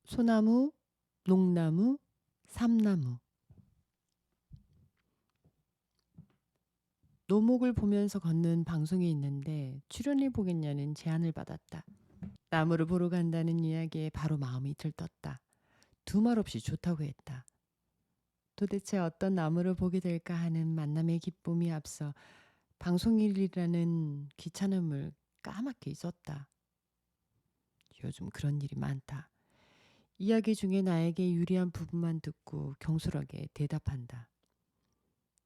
소나무, 농나무, 삼나무. 노목을 보면서 걷는 방송이 있는데 출연해 보겠냐는 제안을 받았다. 나무를 보러 간다는 이야기에 바로 마음이 들떴다. 두 말 없이 좋다고 했다. 도대체 어떤 나무를 보게 될까 하는 만남의 기쁨이 앞서 방송일이라는 귀찮음을 까맣게 잊었다. 요즘 그런 일이 많다. 이야기 중에 나에게 유리한 부분만 듣고 경솔하게 대답한다.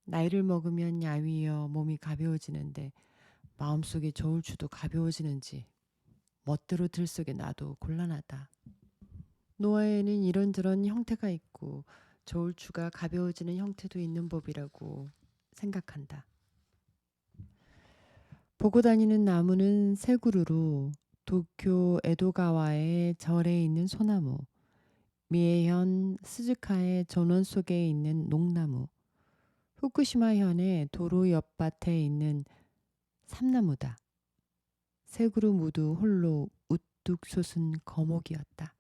나이를 먹으면 야위어 몸이 가벼워지는데 마음속에 저울추도 가벼워지는지 멋대로 들썩에 놔도 곤란하다. 노화에는 이런저런 형태가 있고 저울추가 가벼워지는 형태도 있는 법이라고 생각한다. 보고 다니는 나무는 세 그루로 도쿄 에도가와의 절에 있는 소나무, 미에현 스즈카의 전원 속에 있는 농나무, 후쿠시마현의 도로 옆밭에 있는 삼나무다. 세 그루 모두 홀로 우뚝 솟은 거목이었다.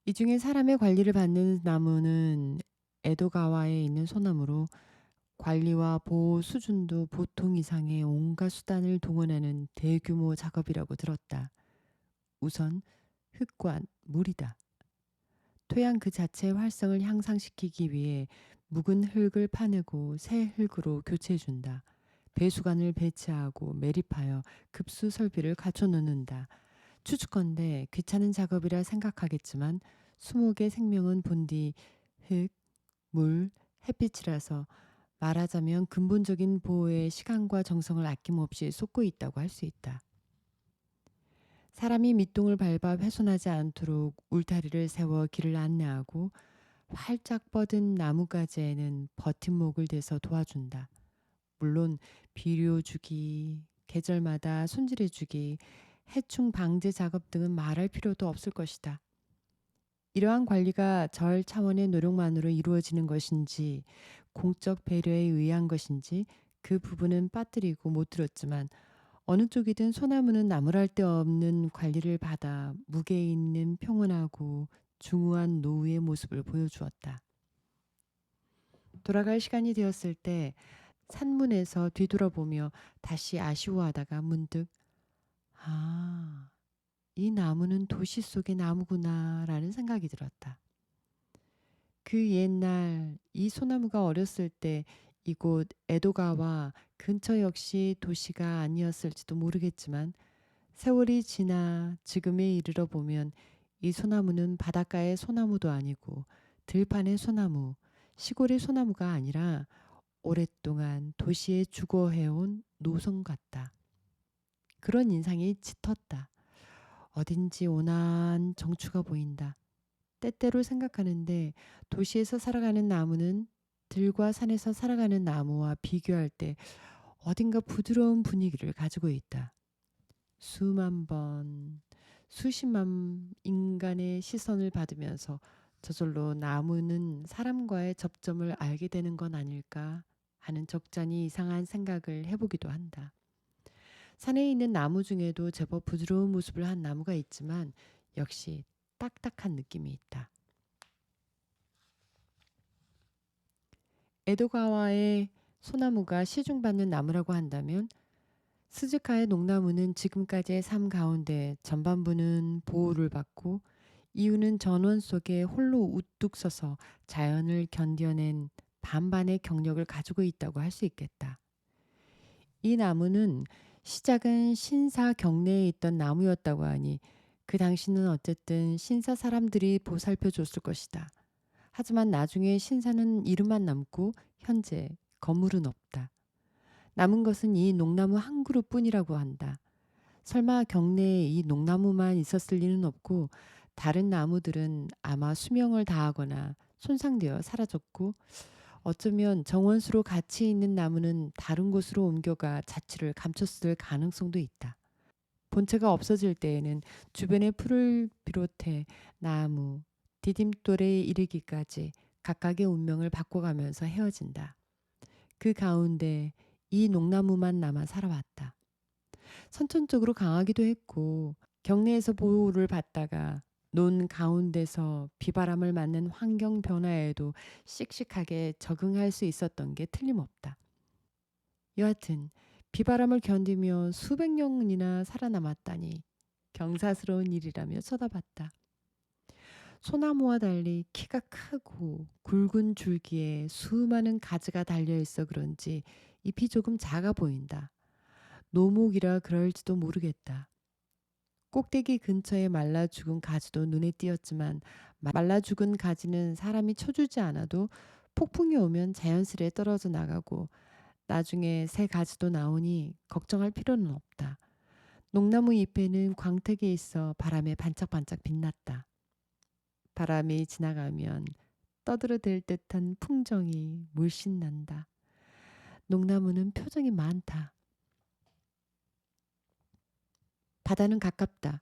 이 중에 사람의 관리를 받는 나무는 에도가와에 있는 소나무로 관리와 보호 수준도 보통 이상의 온갖 수단을 동원하는 대규모 작업이라고 들었다. 우선 흙과 물이다. 토양 그 자체의 활성을 향상시키기 위해 묵은 흙을 파내고 새 흙으로 교체해준다. 배수관을 배치하고 매립하여 급수 설비를 갖춰 놓는다. 추측컨대 귀찮은 작업이라 생각하겠지만 수목의 생명은 본디 흙, 물, 햇빛이라서 말하자면 근본적인 보호에 시간과 정성을 아낌없이 쏟고 있다고 할 수 있다. 사람이 밑동을 밟아 훼손하지 않도록 울타리를 세워 길을 안내하고 활짝 뻗은 나뭇가지에는 버팀목을 대서 도와준다. 물론 비료주기, 계절마다 손질해주기, 해충 방제 작업 등은 말할 필요도 없을 것이다. 이러한 관리가 절 차원의 노력만으로 이루어지는 것인지 공적 배려에 의한 것인지 그 부분은 빠뜨리고 못 들었지만 어느 쪽이든 소나무는 나무랄 데 없는 관리를 받아 무게 있는 평온하고 중후한 노후의 모습을 보여주었다. 돌아갈 시간이 되었을 때 산문에서 뒤돌아보며 다시 아쉬워하다가 문득 아, 이 나무는 도시 속의 나무구나라는 생각이 들었다. 그 옛날 이 소나무가 어렸을 때 이곳 에도가와 근처 역시 도시가 아니었을지도 모르겠지만 세월이 지나 지금에 이르러 보면 이 소나무는 바닷가의 소나무도 아니고 들판의 소나무, 시골의 소나무가 아니라 오랫동안 도시에 주거해온 노선 같다. 그런 인상이 짙었다. 어딘지 온화한 정취가 보인다. 때때로 생각하는데 도시에서 살아가는 나무는 들과 산에서 살아가는 나무와 비교할 때 어딘가 부드러운 분위기를 가지고 있다. 수만 번, 수십만 인간의 시선을 받으면서 저절로 나무는 사람과의 접점을 알게 되는 건 아닐까 하는 적잖이 이상한 생각을 해보기도 한다. 산에 있는 나무 중에도 제법 부드러운 모습을 한 나무가 있지만 역시 딱딱한 느낌이 있다. 에도가와의 소나무가 시중받는 나무라고 한다면 스즈카의 농나무는 지금까지의 삶 가운데 전반부는 보호를 받고 이유는 전원 속에 홀로 우뚝 서서 자연을 견뎌낸 반반의 경력을 가지고 있다고 할 수 있겠다. 이 나무는 시작은 신사 경내에 있던 나무였다고 하니 그 당시는 어쨌든 신사 사람들이 보살펴 줬을 것이다. 하지만 나중에 신사는 이름만 남고 현재 건물은 없다. 남은 것은 이 농나무 한 그루뿐이라고 한다. 설마 경내에 이 농나무만 있었을 리는 없고 다른 나무들은 아마 수명을 다하거나 손상되어 사라졌고 어쩌면 정원수로 가치 있는 나무는 다른 곳으로 옮겨가 자취를 감췄을 가능성도 있다. 본체가 없어질 때에는 주변의 풀을 비롯해 나무, 디딤돌에 이르기까지 각각의 운명을 바꿔가면서 헤어진다. 그 가운데 이 농나무만 남아 살아왔다. 선천적으로 강하기도 했고 경내에서 보호를 받다가 논 가운데서 비바람을 맞는 환경 변화에도 씩씩하게 적응할 수 있었던 게 틀림없다. 여하튼 비바람을 견디며 수백 년이나 살아남았다니 경사스러운 일이라며 쳐다봤다. 소나무와 달리 키가 크고 굵은 줄기에 수많은 가지가 달려있어 그런지 잎이 조금 작아 보인다. 노목이라 그럴지도 모르겠다. 꼭대기 근처에 말라 죽은 가지도 눈에 띄었지만 말라 죽은 가지는 사람이 쳐주지 않아도 폭풍이 오면 자연스레 떨어져 나가고 나중에 새 가지도 나오니 걱정할 필요는 없다. 농나무 잎에는 광택이 있어 바람에 반짝반짝 빛났다. 바람이 지나가면 떠들어댈 듯한 풍정이 물씬 난다. 농나무는 표정이 많다. 바다는 가깝다.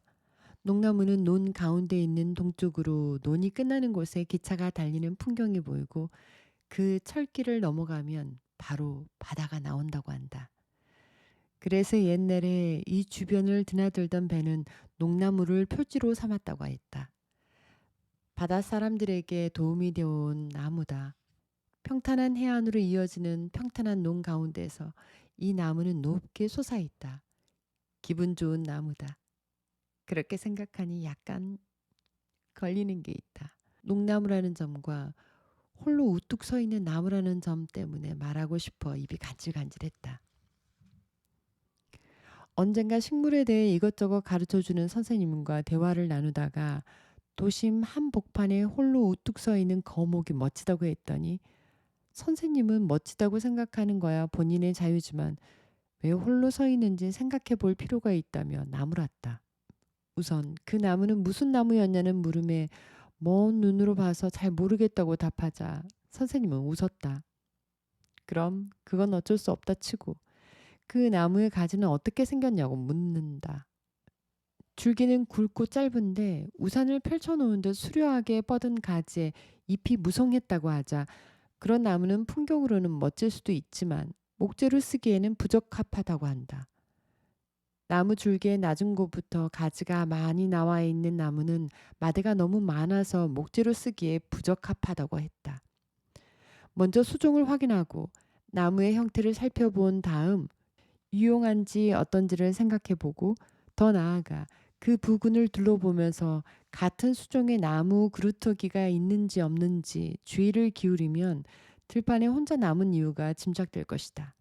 농나무는 논 가운데 있는 동쪽으로 논이 끝나는 곳에 기차가 달리는 풍경이 보이고 그 철길을 넘어가면 바로 바다가 나온다고 한다. 그래서 옛날에 이 주변을 드나들던 배는 농나무를 표지로 삼았다고 했다. 바다 사람들에게 도움이 되어온 나무다. 평탄한 해안으로 이어지는 평탄한 논 가운데서 이 나무는 높게 솟아있다. 기분 좋은 나무다. 그렇게 생각하니 약간 걸리는 게 있다. 농나무라는 점과 홀로 우뚝 서 있는 나무라는 점 때문에 말하고 싶어 입이 간질간질했다. 언젠가 식물에 대해 이것저것 가르쳐주는 선생님과 대화를 나누다가 도심 한복판에 홀로 우뚝 서 있는 거목이 멋지다고 했더니 선생님은 멋지다고 생각하는 거야 본인의 자유지만 왜 홀로 서 있는지 생각해 볼 필요가 있다며 나무랐다. 우선 그 나무는 무슨 나무였냐는 물음에 먼 눈으로 봐서 잘 모르겠다고 답하자 선생님은 웃었다. 그럼 그건 어쩔 수 없다 치고 그 나무의 가지는 어떻게 생겼냐고 묻는다. 줄기는 굵고 짧은데 우산을 펼쳐놓은 듯 수려하게 뻗은 가지에 잎이 무성했다고 하자 그런 나무는 풍경으로는 멋질 수도 있지만 목재로 쓰기에는 부적합하다고 한다. 나무 줄기의 낮은 곳부터 가지가 많이 나와 있는 나무는 마대가 너무 많아서 목재로 쓰기에 부적합하다고 했다. 먼저 수종을 확인하고 나무의 형태를 살펴본 다음 유용한지 어떤지를 생각해보고 더 나아가 그 부근을 둘러보면서 같은 수종의 나무 그루터기가 있는지 없는지 주의를 기울이면 들판에 혼자 남은 이유가 짐작될 것이다.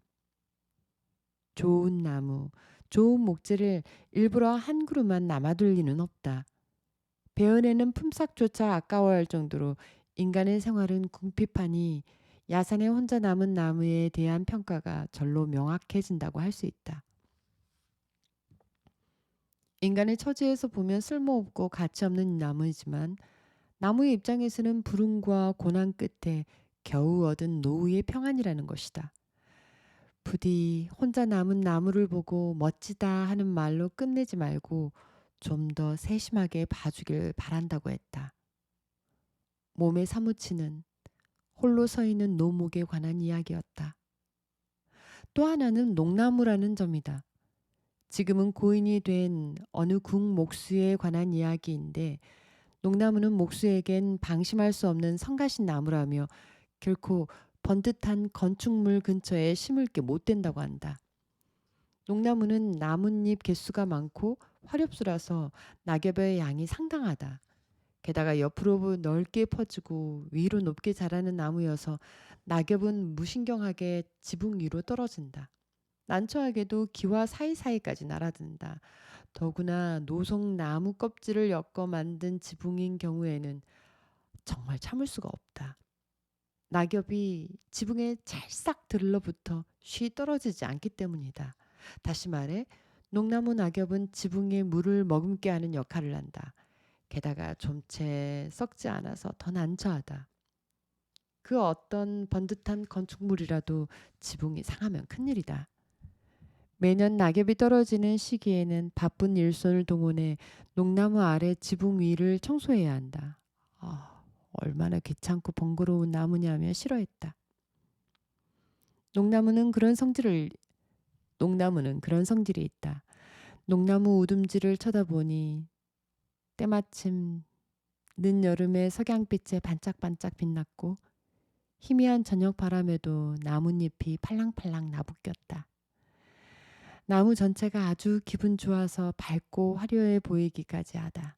좋은 나무, 좋은 목재를 일부러 한 그루만 남아둘 리는 없다. 베어내는 품삯조차 아까워할 정도로 인간의 생활은 궁핍하니 야산에 혼자 남은 나무에 대한 평가가 절로 명확해진다고 할 수 있다. 인간의 처지에서 보면 쓸모없고 가치없는 나무이지만 나무의 입장에서는 불운과 고난 끝에 겨우 얻은 노후의 평안이라는 것이다. 부디 혼자 남은 나무를 보고 멋지다 하는 말로 끝내지 말고 좀 더 세심하게 봐주길 바란다고 했다. 몸에 사무치는 홀로 서 있는 노목에 관한 이야기였다. 또 하나는 농나무라는 점이다. 지금은 고인이 된 어느 국목수에 관한 이야기인데 농나무는 목수에겐 방심할 수 없는 성가신 나무라며 결코 번듯한 건축물 근처에 심을 게 못 된다고 한다. 농나무는 나뭇잎 개수가 많고 화렵수라서 낙엽의 양이 상당하다. 게다가 옆으로 넓게 퍼지고 위로 높게 자라는 나무여서 낙엽은 무신경하게 지붕 위로 떨어진다. 난처하게도 기와 사이사이까지 날아든다. 더구나 노송 나무 껍질을 엮어 만든 지붕인 경우에는 정말 참을 수가 없다. 낙엽이 지붕에 찰싹 들러붙어 쉬 떨어지지 않기 때문이다. 다시 말해 농나무 낙엽은 지붕에 물을 머금게 하는 역할을 한다. 게다가 좀채 썩지 않아서 더 난처하다. 그 어떤 번듯한 건축물이라도 지붕이 상하면 큰일이다. 매년 낙엽이 떨어지는 시기에는 바쁜 일손을 동원해 농나무 아래 지붕 위를 청소해야 한다. 얼마나 귀찮고 번거로운 나무냐며 싫어했다. 농나무는 그런 성질이 있다. 녹나무 우둠지를 쳐다보니 때마침 늦여름의 석양빛에 반짝반짝 빛났고 희미한 저녁 바람에도 나뭇잎이 팔랑팔랑 나부꼈다. 나무 전체가 아주 기분 좋아서 밝고 화려해 보이기까지 하다.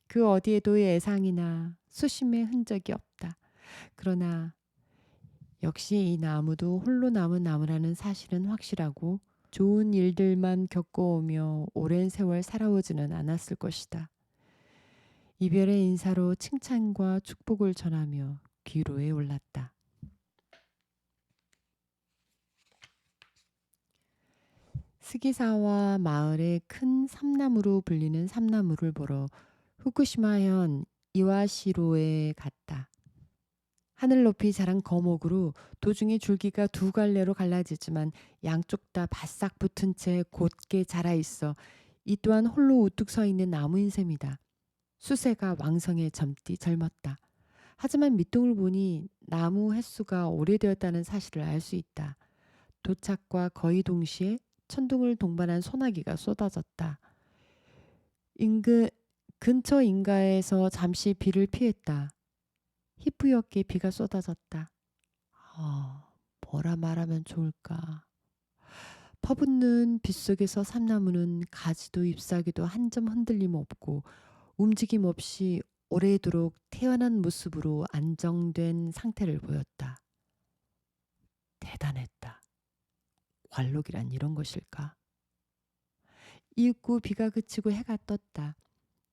그 어디에도 애상이나 수심의 흔적이 없다. 그러나 역시 이 나무도 홀로 남은 나무라는 사실은 확실하고 좋은 일들만 겪어오며 오랜 세월 살아오지는 않았을 것이다. 이별의 인사로 칭찬과 축복을 전하며 귀로에 올랐다. 스기사와 마을의 큰 삼나무로 불리는 삼나무를 보러 후쿠시마현 이와시로에 갔다. 하늘 높이 자란 거목으로 도중에 줄기가 두 갈래로 갈라지지만 양쪽 다 바싹 붙은 채 곧게 자라 있어 이 또한 홀로 우뚝 서 있는 나무인 셈이다. 수세가 왕성해 젊디 젊었다. 하지만 밑둥을 보니 나무 횟수가 오래되었다는 사실을 알 수 있다. 도착과 거의 동시에 천둥을 동반한 소나기가 쏟아졌다. 인근 근처 인가에서 잠시 비를 피했다. 희뿌옇게 비가 쏟아졌다. 뭐라 말하면 좋을까. 퍼붓는 빗속에서 삼나무는 가지도 잎사귀도 한 점 흔들림 없고 움직임 없이 오래도록 태연한 모습으로 안정된 상태를 보였다. 대단했다. 관록이란 이런 것일까? 이윽고 비가 그치고 해가 떴다.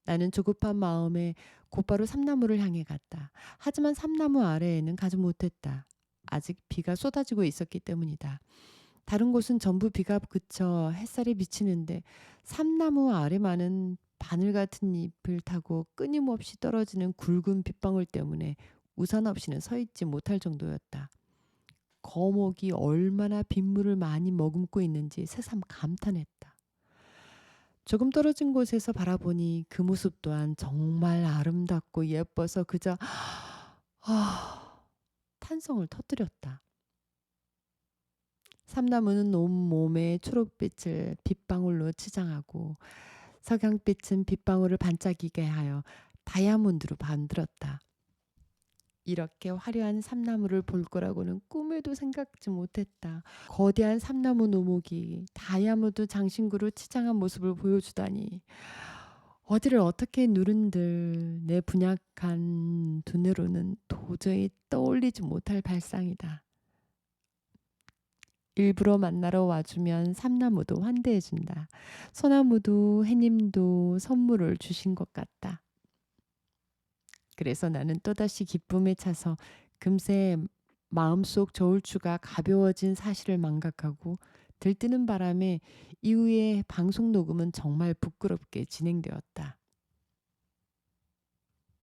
나는 조급한 마음에 곧바로 삼나무를 향해 갔다. 하지만 삼나무 아래에는 가지 못했다. 아직 비가 쏟아지고 있었기 때문이다. 다른 곳은 전부 비가 그쳐 햇살이 비치는데 삼나무 아래만은 바늘 같은 잎을 타고 끊임없이 떨어지는 굵은 빗방울 때문에 우산 없이는 서 있지 못할 정도였다. 거목이 얼마나 빗물을 많이 머금고 있는지 새삼 감탄했다. 조금 떨어진 곳에서 바라보니 그 모습 또한 정말 아름답고 예뻐서 그저 탄성을 터뜨렸다. 삼나무는 온몸에 초록빛을 빗방울로 치장하고 석양빛은 빗방울을 반짝이게 하여 다이아몬드로 만들었다. 이렇게 화려한 삼나무를 볼 거라고는 꿈에도 생각지 못했다. 거대한 삼나무 노목이 다이아몬드 장신구로 치장한 모습을 보여주다니. 어디를 어떻게 누른들 내 분약한 두뇌로는 도저히 떠올리지 못할 발상이다. 일부러 만나러 와주면 삼나무도 환대해준다. 소나무도 해님도 선물을 주신 것 같다. 그래서 나는 또다시 기쁨에 차서 금세 마음속 저울추가 가벼워진 사실을 망각하고 들뜨는 바람에 이후에 방송 녹음은 정말 부끄럽게 진행되었다.